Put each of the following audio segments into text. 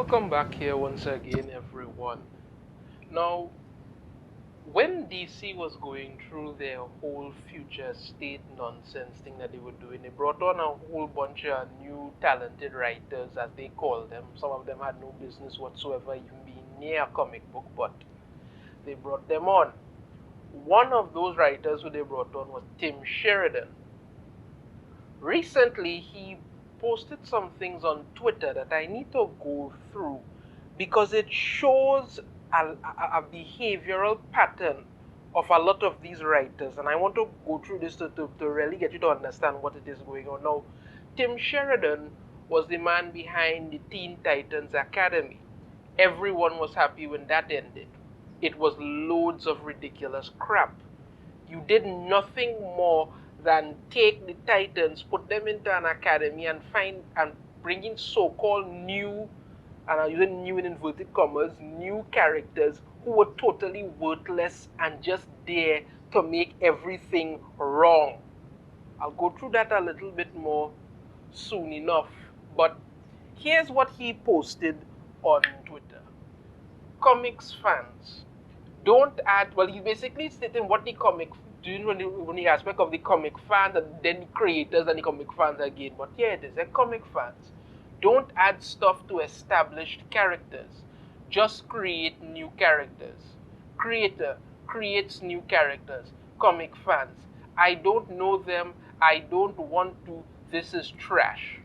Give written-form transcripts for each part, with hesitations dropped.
Welcome back here once again, everyone. Now, when DC was going through their whole future state nonsense thing that they were doing, they brought on a whole bunch of new talented writers, as they call them. Some of them had no business whatsoever even being near a comic book, but they brought them on. One of those writers who they brought on was Tim Sheridan. Recently, he posted some things on Twitter that I need to go through because it shows a behavioral pattern of a lot of these writers, and I want to go through this to really get you to understand what it is going on. Now, Tim Sheridan was the man behind the Teen Titans Academy. Everyone was happy when that ended. It was loads of ridiculous crap. You did nothing more than take the Titans, put them into an academy, and bring in so-called new, and I'm using new in inverted commas, new characters who were totally worthless and just there to make everything wrong. I'll go through that a little bit more soon enough, but here's what he posted on Twitter. Comics fans, don't add, well, he's basically stating what the comic, when the aspect of the comic fans and then the creators and the comic fans again. But here it is, the comic fans, don't add stuff to established characters. Just create new characters. Creator creates new characters. Comic fans, I don't know them, I don't want to, this is trash.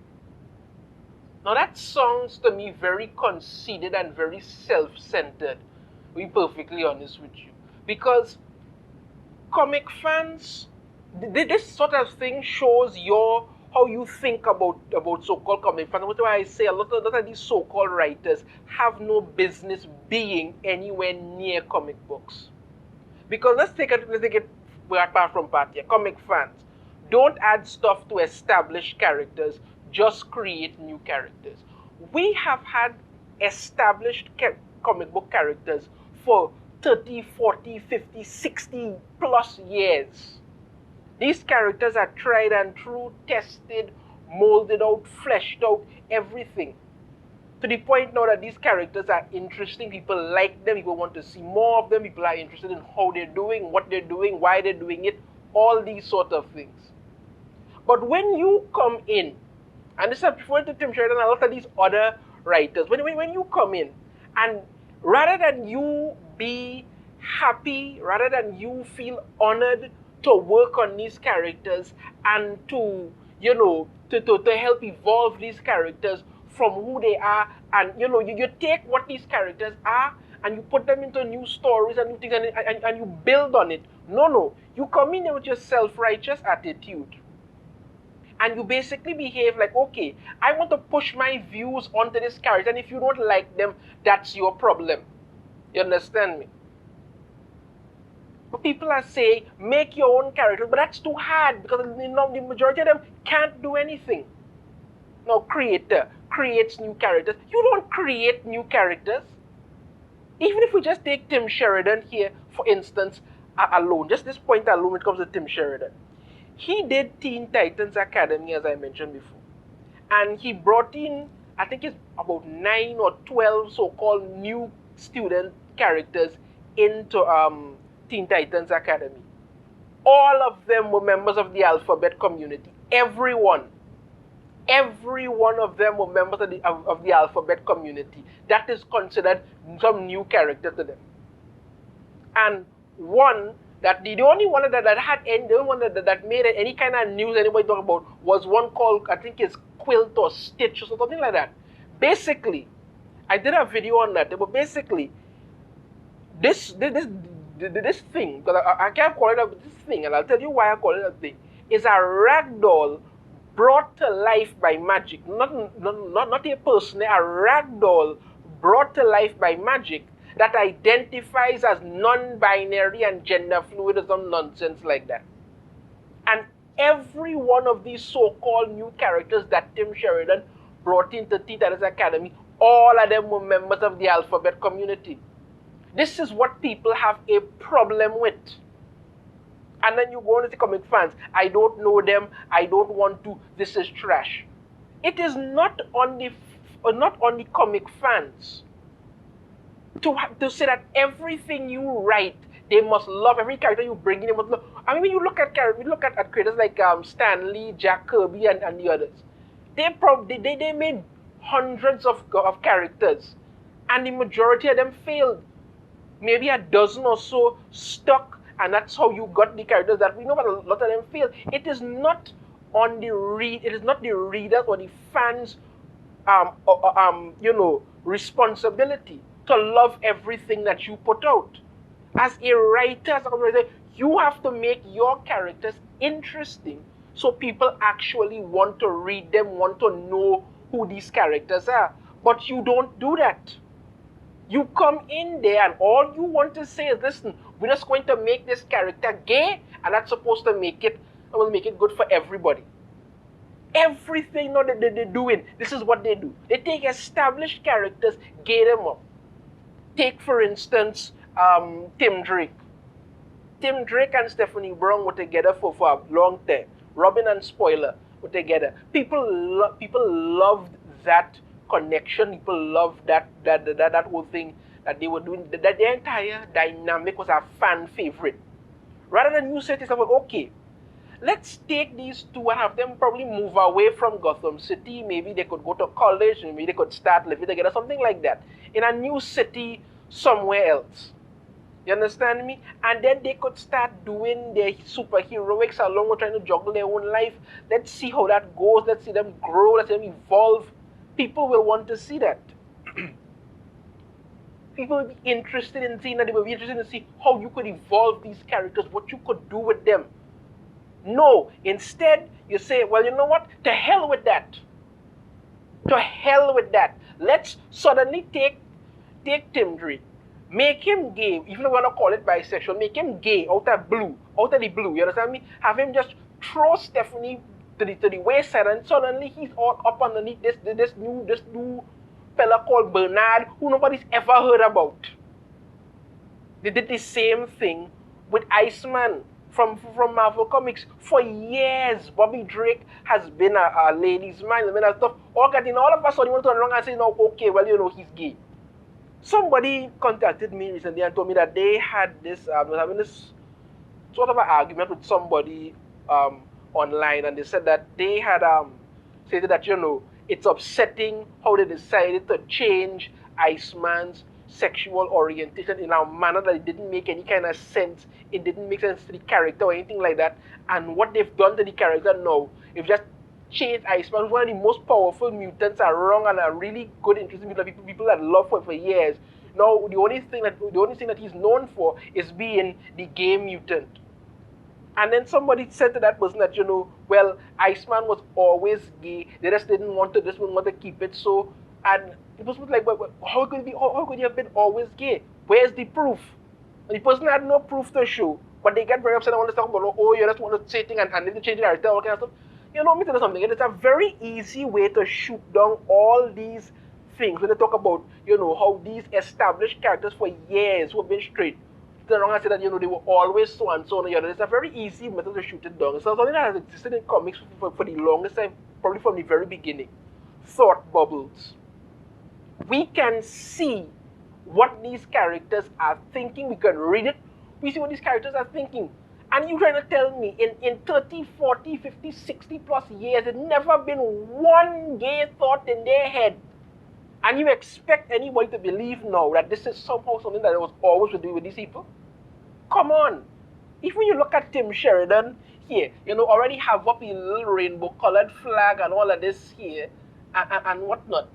Now that sounds to me very conceited and very self-centered, to be perfectly honest with you. Because comic fans, this sort of thing shows how you think about so-called comic fans. That's why I say a lot of these so-called writers have no business being anywhere near comic books. Because let's take it part from part here. Comic fans, don't add stuff to established characters, just create new characters. We have had established comic book characters for 30, 40, 50, 60 plus years. These characters are tried and true, tested, molded out, fleshed out, everything. To the point now that these characters are interesting, people like them, people want to see more of them, people are interested in how they're doing, what they're doing, why they're doing it, all these sort of things. But when you come in, and this is referring to Tim Sheridan and a lot of these other writers, when you come in, and rather than you be happy, rather than you feel honored to work on these characters and to help evolve these characters from who they are, and you take what these characters are and you put them into new stories and new things, and you build on it. No, you come in with your self-righteous attitude. And you basically behave like, okay, I want to push my views onto this character, and if you don't like them, that's your problem. You understand me? But people are saying, make your own character, but that's too hard because the majority of them can't do anything. Now, creator creates new characters. You don't create new characters. Even if we just take Tim Sheridan here, for instance, alone, just this point alone when it comes to Tim Sheridan. He did Teen Titans Academy, as I mentioned before. And he brought in, I think it's about 9 or 12 so-called new student characters into Teen Titans Academy. All of them were members of the alphabet community. Every one of them were members of the alphabet community. That is considered some new character to them. And the only one that made any kind of news anybody talk about was one called, I think it's Quilt or Stitch or something like that. Basically, I did a video on that, but basically, this thing, because I can't call it this thing, and I'll tell you why I call it a thing, is a ragdoll brought to life by magic. Not a person, a ragdoll brought to life by magic that identifies as non-binary and gender fluid or some nonsense like that. And every one of these so-called new characters that Tim Sheridan brought into Teen Titans Academy, all of them were members of the alphabet community. This is what people have a problem with. And then you go on to the comic fans, I don't know them, I don't want to, this is trash. It is not on the or not only comic fans, to say that everything you write, they must love every character you bring in. They must love. I mean, when you look at creators like Stan Lee, Jack Kirby, and the others, they made hundreds of characters, and the majority of them failed. Maybe a dozen or so stuck, and that's how you got the characters that we know. But a lot of them failed. It is not on the read. It is not the readers or the fans, responsibility to love everything that you put out. As a writer, you have to make your characters interesting so people actually want to read them, want to know who these characters are. But you don't do that. You come in there and all you want to say is, listen, we're just going to make this character gay, and that's supposed to make it good for everybody. Everything that they're doing, this is what they do. They take established characters, gay them up. Take, for instance, Tim Drake. Tim Drake and Stephanie Brown were together for a long time. Robin and Spoiler were together. People loved that connection. People loved that whole thing that they were doing. That the entire dynamic was a fan favorite. Rather than you say to yourself, okay, let's take these two and have them probably move away from Gotham City. Maybe they could go to college, maybe they could start living together, something like that, in a new city somewhere else. You understand me? And then they could start doing their superheroics along with trying to juggle their own life. Let's see how that goes. Let's see them grow. Let's see them evolve. People will want to see that. People will be interested in seeing that. They will be interested in see how you could evolve these characters, what you could do with them. No, instead you say, well, you know what? To hell with that. To hell with that. Let's suddenly take Tim Drake. Make him gay, even if you want to call it bisexual, make him gay out of the blue, you understand me? Have him just throw Stephanie to the wayside, and suddenly he's all up underneath this new fella called Bernard, who nobody's ever heard about. They did the same thing with Iceman from Marvel Comics. For years, Bobby Drake has been a ladies' man, and stuff. All of a sudden, you want to turn around and say, no, okay, well, he's gay. Somebody contacted me recently and told me that they had was having this sort of an argument with somebody online, and they said that they had said that it's upsetting how they decided to change Iceman's sexual orientation in a manner that it didn't make any kind of sense. It didn't make sense to the character or anything like that. And what they've done to the character now, they've just changed Iceman, who's one of the most powerful mutants around and a really good, interesting mutant people that love for years. Now the only thing that he's known for is being the gay mutant. And then somebody said to that person that well, Iceman was always gay. They just didn't want to keep it so. And it was like, well, how could he have been always gay? Where's the proof? And the person had no proof to show, but they get very upset and want to talk about, oh, you just want to say things and then change the character, all kind of stuff. Let me tell you something. It's a very easy way to shoot down all these things when they talk about, how these established characters for years who have been straight turn around and say that, they were always so and so and the other. It's a very easy method to shoot it down. It's something that has existed in comics for the longest time, probably from the very beginning. Thought bubbles. We can see what these characters are thinking. We can read it. We see what these characters are thinking. And you're trying to tell me in 30, 40, 50, 60 plus years, there's never been one gay thought in their head. And you expect anybody to believe now that this is somehow something that was always to do with these people? Come on. If when you look at Tim Sheridan here, already have up a little rainbow colored flag and all of this here and whatnot.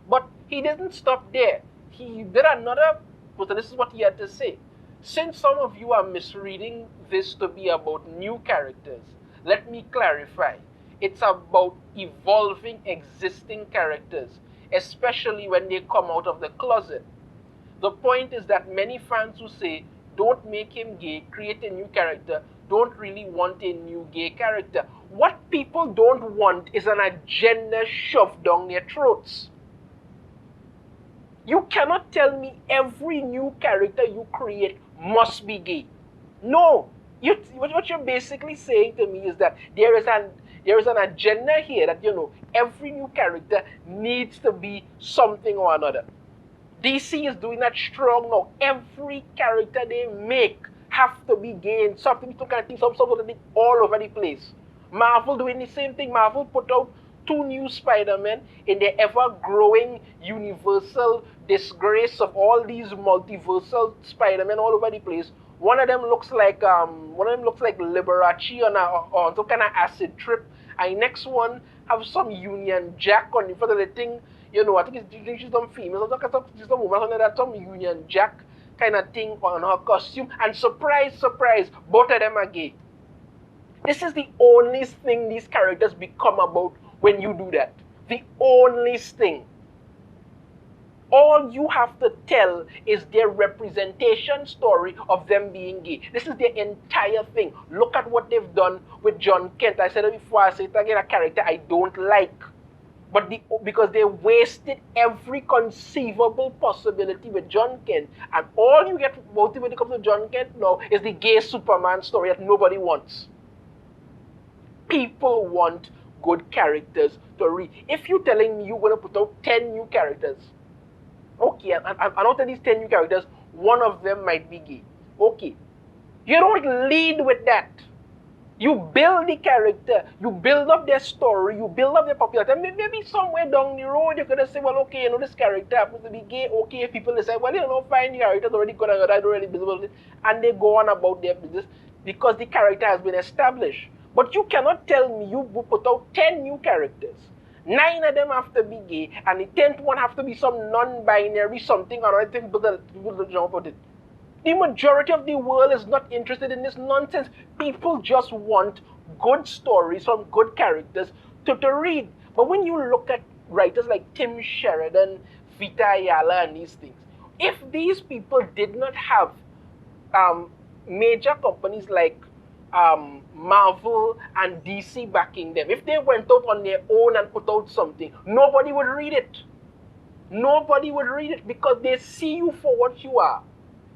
But he didn't stop there. He did another, but this is what he had to say. Since some of you are misreading this to be about new characters, let me clarify. It's about evolving existing characters, especially when they come out of the closet. The point is that many fans who say, don't make him gay, create a new character, don't really want a new gay character. What people don't want is an agenda shoved down their throats. You cannot tell me every new character you create must be gay. No. What you're basically saying to me is that there is There is an agenda here that, every new character needs to be something or another. DC is doing that strong now. Every character they make have to be gay in something, some kind of thing, some sort of thing all over the place. Marvel doing the same thing. Marvel put out 2 new Spider-Men in the ever-growing universal disgrace of all these multiversal Spider-Men all over the place. One of them looks like Liberace on some kind of acid trip. And the next one have some Union Jack on the front of the thing. I think she's some female, she's some woman, that some Union Jack kind of thing on her costume. And surprise, surprise, both of them are gay. This is the only thing these characters become about when you do that. The only thing. All you have to tell is their representation story of them being gay. This is their entire thing. Look at what they've done with John Kent. I said it before, I say it again, a character I don't like. But because they wasted every conceivable possibility with John Kent, and all you get motivated when it comes to John Kent now is the gay Superman story that nobody wants. People want good characters to read. If you're telling me you're going to put out 10 new characters, okay, and out of these 10 new characters, one of them might be gay. Okay. You don't lead with that. You build the character, you build up their story, you build up their popularity. Maybe somewhere down the road you're going to say, well, okay, this character happens to be gay. Okay, people decide, well, fine, the character's already good, I don't really visible. And they go on about their business because the character has been established. But you cannot tell me you put out 10 new characters. 9 of them have to be gay, and the 10th one have to be some non-binary something or other thing, people don't jump about it. The majority of the world is not interested in this nonsense. People just want good stories from good characters to read. But when you look at writers like Tim Sheridan, Vita Ayala, and these things, if these people did not have major companies like Marvel and DC backing them, if they went out on their own and put out something, nobody would read it. Nobody would read it because they see you for what you are.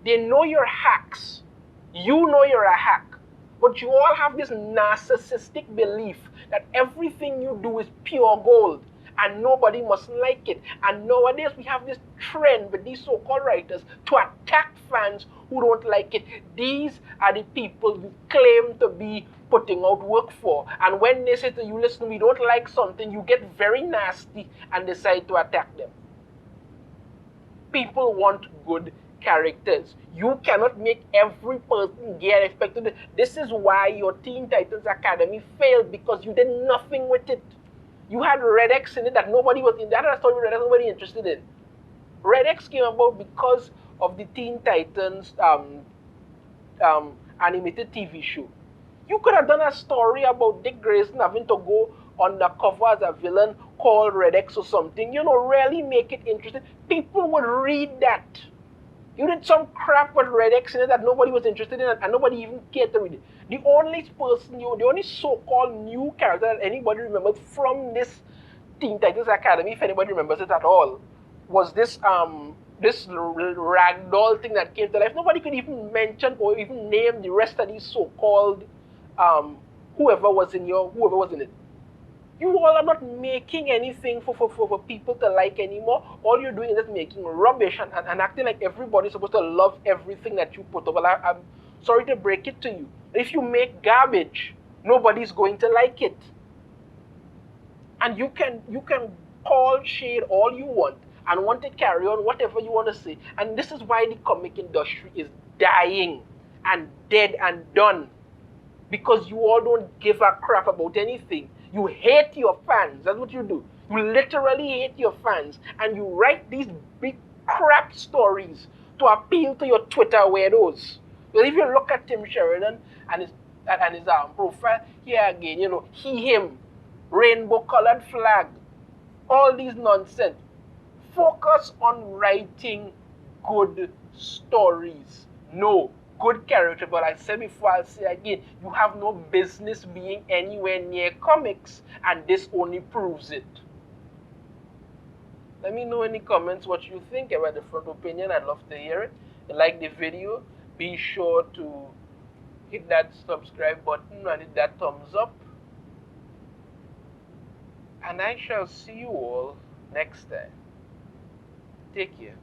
They know you're hacks. You know you're a hack. But you all have this narcissistic belief that everything you do is pure gold and nobody must like it. And nowadays we have this trend with these so-called writers to attack fans who don't like it. These are the people you claim to be putting out work for. And when they say to you, listen, we don't like something, you get very nasty and decide to attack them. People want good characters. You cannot make every person gay and expect to. This is why your Teen Titans Academy failed, because you did nothing with it. You had Red X in it that nobody was in. That story Red X nobody interested in. Red X came about because of the Teen Titans animated TV show. You could have done a story about Dick Grayson having to go undercover as a villain called Red X or something. Really make it interesting. People would read that. You did some crap with Red X in it that nobody was interested in, and nobody even cared to read it. The only so-called new character that anybody remembers from this Teen Titans Academy, if anybody remembers it at all, was this ragdoll thing that came to life. Nobody could even mention or even name the rest of these so-called whoever was in it. You all are not making anything for people to like anymore. All you're doing is just making rubbish and acting like everybody's supposed to love everything that you put over. I'm sorry to break it to you. If you make garbage, nobody's going to like it. And you can call shade all you want and want to carry on whatever you want to say. And this is why the comic industry is dying and dead and done. Because you all don't give a crap about anything. You hate your fans. That's what you do. You literally hate your fans. And you write these big crap stories to appeal to your Twitter weirdos. Well, if you look at Tim Sheridan and his profile, here again, he, him, rainbow-colored flag, all these nonsense. Focus on writing good stories. No. Good character, but I said before, I'll say again, you have no business being anywhere near comics, and this only proves it. Let me know in the comments what you think about the front opinion. I'd love to hear it. If you like the video, be sure to hit that subscribe button and hit that thumbs up. and I shall see you all next time. Take care.